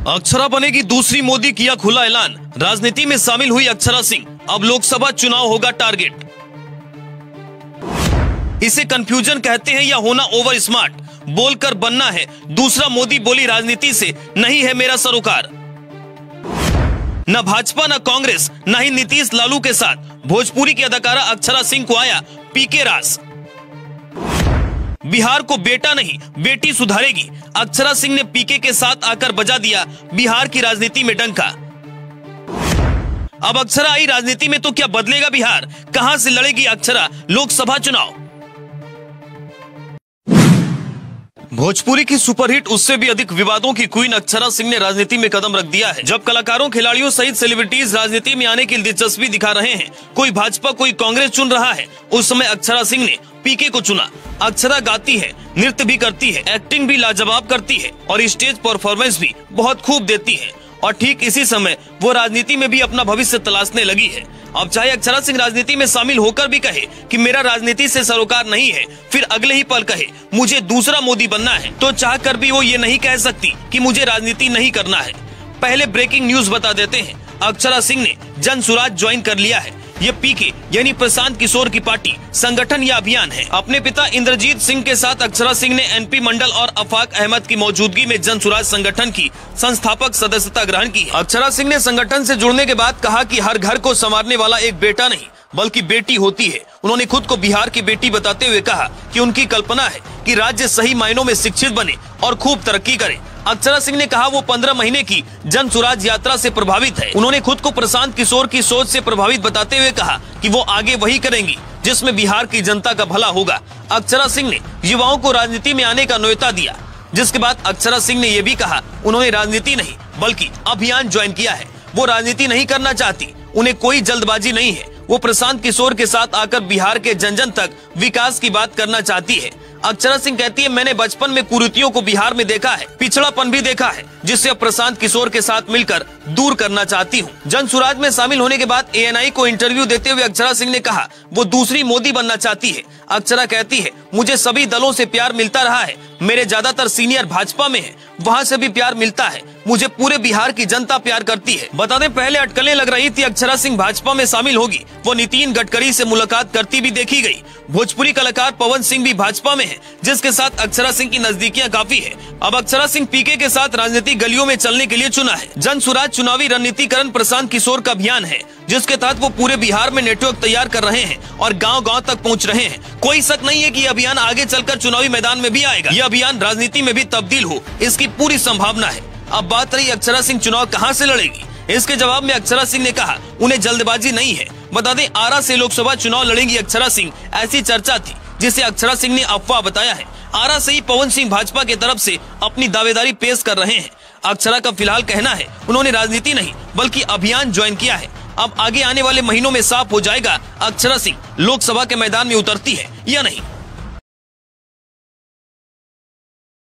अक्षरा बनेगी दूसरी मोदी, किया खुला ऐलान। राजनीति में शामिल हुई अक्षरा सिंह, अब लोकसभा चुनाव होगा टारगेट। इसे कंफ्यूजन कहते हैं या होना ओवर स्मार्ट। बोलकर बनना है दूसरा मोदी, बोली राजनीति से नहीं है मेरा सरोकार। न भाजपा न कांग्रेस न ही नीतीश लालू के साथ भोजपुरी की अदाकारा अक्षरा सिंह को आया पीके रास। बिहार को बेटा नहीं बेटी सुधारेगी, अक्षरा सिंह ने पीके के साथ आकर बजा दिया बिहार की राजनीति में डंका। अब अक्षरा आई राजनीति में तो क्या बदलेगा बिहार? कहां से लड़ेगी अक्षरा लोकसभा चुनाव? भोजपुरी की सुपरहिट, उससे भी अधिक विवादों की क्वीन अक्षरा सिंह ने राजनीति में कदम रख दिया है। जब कलाकारों, खिलाड़ियों सहित सेलिब्रिटीज राजनीति में आने की दिलचस्पी दिखा रहे हैं, कोई भाजपा कोई कांग्रेस चुन रहा है, उस समय अक्षरा सिंह ने पीके को चुना। अक्षरा गाती है, नृत्य भी करती है, एक्टिंग भी लाजवाब करती है और स्टेज परफॉर्मेंस भी बहुत खूब देती है। और ठीक इसी समय वो राजनीति में भी अपना भविष्य तलाशने लगी है। अब चाहे अक्षरा सिंह राजनीति में शामिल होकर भी कहे कि मेरा राजनीति से सरोकार नहीं है, फिर अगले ही पल कहे मुझे दूसरा मोदी बनना है, तो चाह कर भी वो ये नहीं कह सकती कि मुझे राजनीति नहीं करना है। पहले ब्रेकिंग न्यूज बता देते हैं, अक्षरा सिंह ने जन सुराज ज्वाइन कर लिया है। ये पीके यानी प्रशांत किशोर की पार्टी, संगठन या अभियान है। अपने पिता इंद्रजीत सिंह के साथ अक्षरा सिंह ने एनपी मंडल और अफाक अहमद की मौजूदगी में जन सुराज संगठन की संस्थापक सदस्यता ग्रहण की है। अक्षरा सिंह ने संगठन से जुड़ने के बाद कहा कि हर घर को संवारने वाला एक बेटा नहीं बल्कि बेटी होती है। उन्होंने खुद को बिहार की बेटी बताते हुए कहा कि उनकी कल्पना है कि राज्य सही मायनों में शिक्षित बने और खूब तरक्की करे। अक्षरा सिंह ने कहा वो 15 महीने की जन सुराज यात्रा से प्रभावित है। उन्होंने खुद को प्रशांत किशोर की सोच से प्रभावित बताते हुए कहा कि वो आगे वही करेंगी जिसमें बिहार की जनता का भला होगा। अक्षरा सिंह ने युवाओं को राजनीति में आने का न्योता दिया, जिसके बाद अक्षरा सिंह ने ये भी कहा उन्होंने राजनीति नहीं बल्कि अभियान ज्वाइन किया है। वो राजनीति नहीं करना चाहती, उन्हें कोई जल्दबाजी नहीं है। वो प्रशांत किशोर के साथ आकर बिहार के जन जन तक विकास की बात करना चाहती है। अक्षरा सिंह कहती है मैंने बचपन में कुरीतियों को बिहार में देखा है, पिछड़ापन भी देखा है, जिससे अब प्रशांत किशोर के साथ मिलकर दूर करना चाहती हूँ। जन सुराज में शामिल होने के बाद एएनआई को इंटरव्यू देते हुए अक्षरा सिंह ने कहा वो दूसरी मोदी बनना चाहती है। अक्षरा कहती है मुझे सभी दलों से प्यार मिलता रहा है, मेरे ज्यादातर सीनियर भाजपा में है, वहाँ से भी प्यार मिलता है, मुझे पूरे बिहार की जनता प्यार करती है। बता दें पहले अटकलें लग रही थी अक्षरा सिंह भाजपा में शामिल होगी, वो नितिन गडकरी से मुलाकात करती भी देखी गई। भोजपुरी कलाकार पवन सिंह भी भाजपा में है, जिसके साथ अक्षरा सिंह की नजदीकियां काफी है। अब अक्षरा सिंह पीके के साथ राजनीतिक गलियों में चलने के लिए चुना है। जन सुराज चुनावी रणनीतिकरण प्रशांत किशोर का अभियान है, जिसके तहत वो पूरे बिहार में नेटवर्क तैयार कर रहे हैं और गांव-गांव तक पहुंच रहे हैं। कोई शक नहीं है कि यह अभियान आगे चलकर चुनावी मैदान में भी आएगा। यह अभियान राजनीति में भी तब्दील हो, इसकी पूरी संभावना है। अब बात रही अक्षरा सिंह चुनाव कहां से लड़ेगी, इसके जवाब में अक्षरा सिंह ने कहा उन्हें जल्दबाजी नहीं है। बता दें आरा से लोकसभा चुनाव लड़ेंगी अक्षरा सिंह, ऐसी चर्चा थी जिसे अक्षरा सिंह ने अफवाह बताया है। आरा से ही पवन सिंह भाजपा की तरफ से अपनी दावेदारी पेश कर रहे हैं। अक्षरा का फिलहाल कहना है उन्होंने राजनीति नहीं बल्कि अभियान ज्वाइन किया है। अब आगे आने वाले महीनों में साफ हो जाएगा अक्षरा सिंह लोकसभा के मैदान में उतरती है या नहीं।